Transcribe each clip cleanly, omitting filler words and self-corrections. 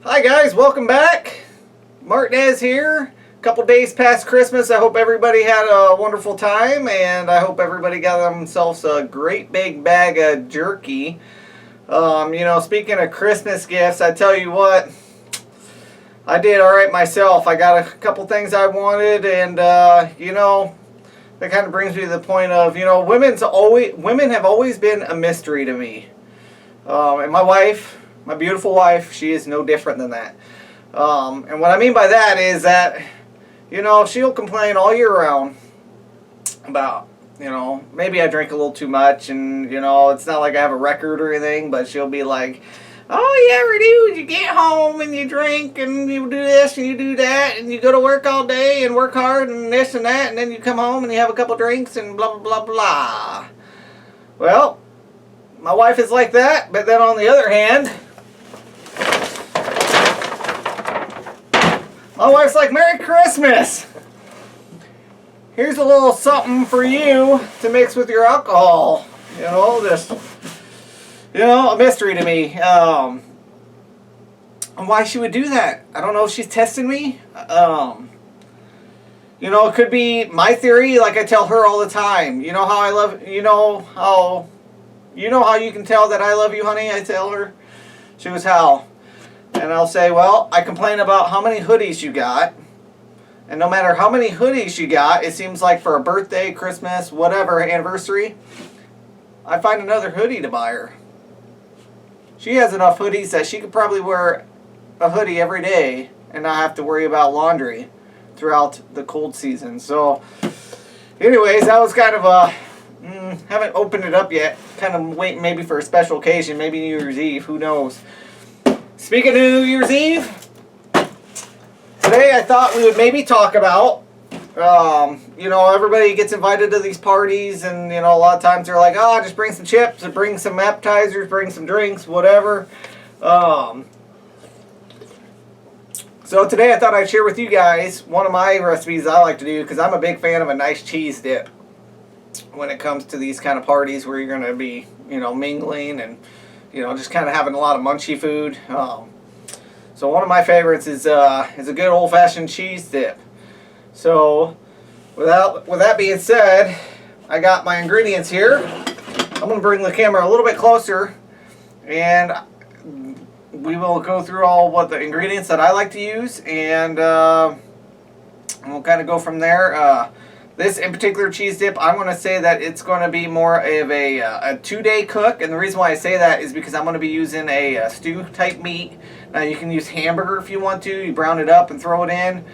Hi guys, welcome back. MartNezz here. A couple days past Christmas. I hope everybody had a wonderful time, and I hope everybody got themselves a great big bag of jerky. Speaking of Christmas gifts, I tell you what, I did alright myself. I got a couple things I wanted, and that kind of brings me to the point of, women have always been a mystery to me. And my wife, my beautiful wife, she is no different than that. And what I mean by that is that, she'll complain all year round about, maybe I drink a little too much, and, it's not like I have a record or anything, but she'll be like, oh, you ever do, you get home and you drink and you do this and you do that and you go to work all day and work hard and this and that, and then you come home and you have a couple drinks and blah, blah, blah, blah. Well, my wife is like that, but then on the other hand, my wife's like, Merry Christmas! Here's a little something for you to mix with your alcohol. A mystery to me. And why she would do that, I don't know if she's testing me. It could be my theory, like I tell her all the time. You know how you can tell that I love you, honey? I tell her. She goes, how? And I'll say, well, I complain about how many hoodies you got. And no matter how many hoodies you got, it seems like for a birthday, Christmas, whatever, anniversary, I find another hoodie to buy her. She has enough hoodies that she could probably wear a hoodie every day and not have to worry about laundry throughout the cold season. So, anyways, that was kind of a... haven't opened it up yet. Kind of waiting maybe for a special occasion, maybe New Year's Eve, who knows. Speaking of New Year's Eve, today I thought we would maybe talk about, everybody gets invited to these parties, and, a lot of times they're like, oh, just bring some chips, or bring some appetizers, bring some drinks, whatever. So today I thought I'd share with you guys one of my recipes I like to do, because I'm a big fan of a nice cheese dip when it comes to these kind of parties where you're going to be, mingling and, just kind of having a lot of munchy food. So one of my favorites is a good old-fashioned cheese dip. So with that being said, I got my ingredients here. I'm going to bring the camera a little bit closer, and we will go through all what the ingredients that I like to use, and we'll kind of go from there. This in particular cheese dip, I'm going to say that it's going to be more of a 2-day cook, and the reason why I say that is because I'm going to be using a stew type meat. Now you can use hamburger if you want to. You brown it up and throw it in,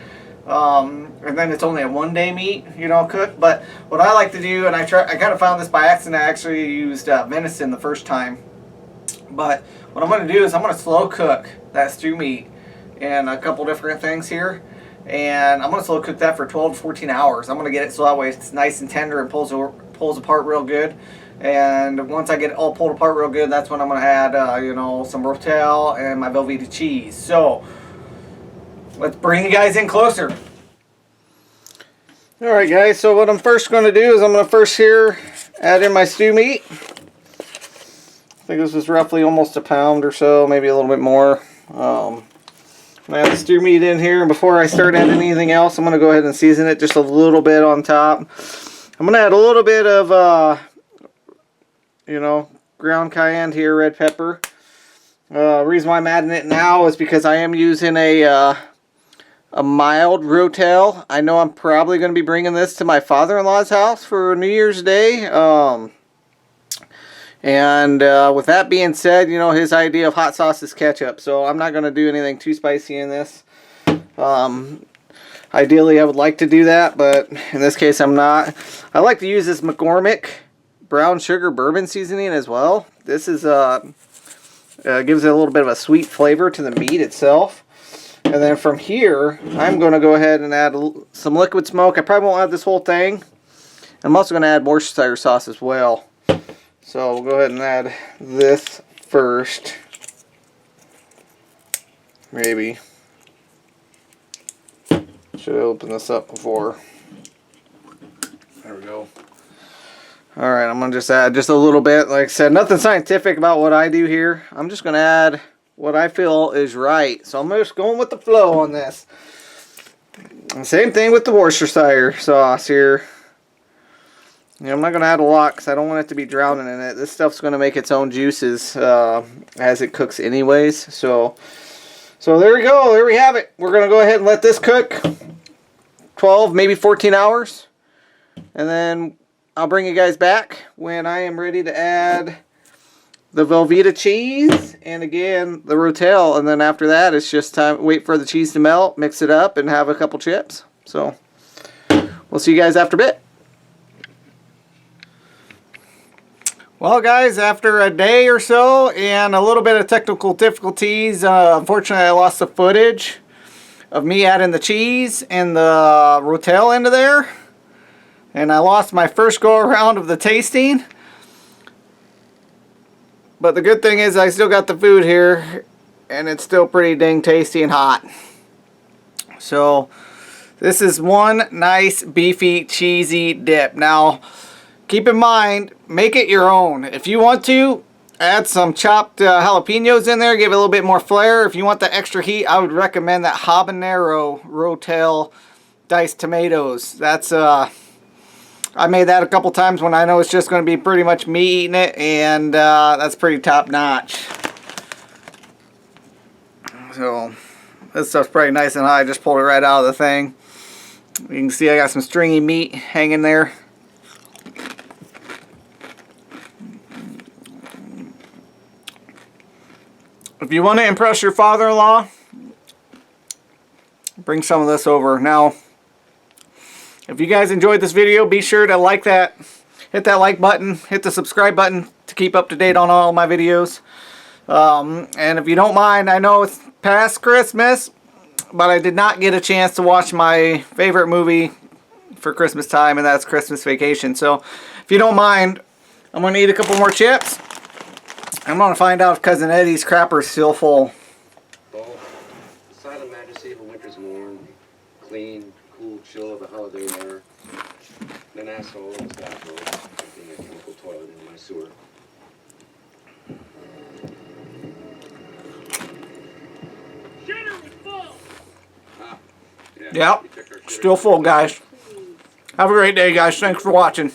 and then it's only a 1-day meat, cook. But what I like to do, and I kind of found this by accident. I actually used venison the first time, but what I'm going to do is I'm going to slow cook that stew meat and a couple different things here. And I'm going to slow cook that for 12 to 14 hours. I'm going to get it so that way it's nice and tender and pulls apart real good. And once I get it all pulled apart real good, that's when I'm going to add, some Rotel and my Velveeta cheese. So, let's bring you guys in closer. Alright guys, so what I'm first going to do is I'm going to first here add in my stew meat. I think this is roughly almost a pound or so, maybe a little bit more. I'm going to add the stew meat in here, and before I start adding anything else, I'm going to go ahead and season it just a little bit on top. I'm going to add a little bit of, ground cayenne here, red pepper. The reason why I'm adding it now is because I am using a mild Rotel. I know I'm probably going to be bringing this to my father-in-law's house for New Year's Day. With that being said, his idea of hot sauce is ketchup, so I'm not going to do anything too spicy in this. Ideally, I would like to do that, but in this case, I'm not. I like to use this McCormick brown sugar bourbon seasoning as well. This is gives it a little bit of a sweet flavor to the meat itself. And then from here, I'm going to go ahead and add some liquid smoke. I probably won't add this whole thing. I'm also going to add Worcestershire sauce as well. So we'll go ahead and add this first. Maybe. Should have opened this up before. There we go. Alright, I'm going to just add just a little bit. Like I said, nothing scientific about what I do here. I'm just going to add what I feel is right. So I'm just going with the flow on this. And same thing with the Worcestershire sauce here. I'm not going to add a lot because I don't want it to be drowning in it. This stuff's going to make its own juices as it cooks anyways. So there we go. There we have it. We're going to go ahead and let this cook 12, maybe 14 hours. And then I'll bring you guys back when I am ready to add the Velveeta cheese and again the Rotel. And then after that, it's just time wait for the cheese to melt, mix it up, and have a couple chips. So we'll see you guys after a bit. Well guys, after a day or so and a little bit of technical difficulties, unfortunately I lost the footage of me adding the cheese and the Rotel into there. And I lost my first go around of the tasting. But the good thing is I still got the food here and it's still pretty dang tasty and hot. So this is one nice beefy cheesy dip. Now keep in mind, make it your own. If you want to, add some chopped jalapenos in there, give it a little bit more flair. If you want the extra heat, I would recommend that habanero Rotel diced tomatoes. That's I made that a couple times when I know it's just going to be pretty much me eating it, and that's pretty top notch. So this stuff's pretty nice and hot. I just pulled it right out of the thing. You can see I got some stringy meat hanging there. If you want to impress your father-in-law, bring some of this over. Now, if you guys enjoyed this video, be sure to like that, hit that like button, hit the subscribe button to keep up to date on all my videos. And if you don't mind, I know it's past Christmas, but I did not get a chance to watch my favorite movie for Christmas time, and that's Christmas Vacation. So if you don't mind, I'm going to eat a couple more chips. I'm going to find out if Cousin Eddie's crapper's still full. Oh, the silent majesty of a winter's morn, clean, cool chill of a holiday air, an asshole in his bathrobe, emptying a chemical toilet into my sewer. Shitter was full! Yep, still full, guys. Have a great day, guys. Thanks for watching.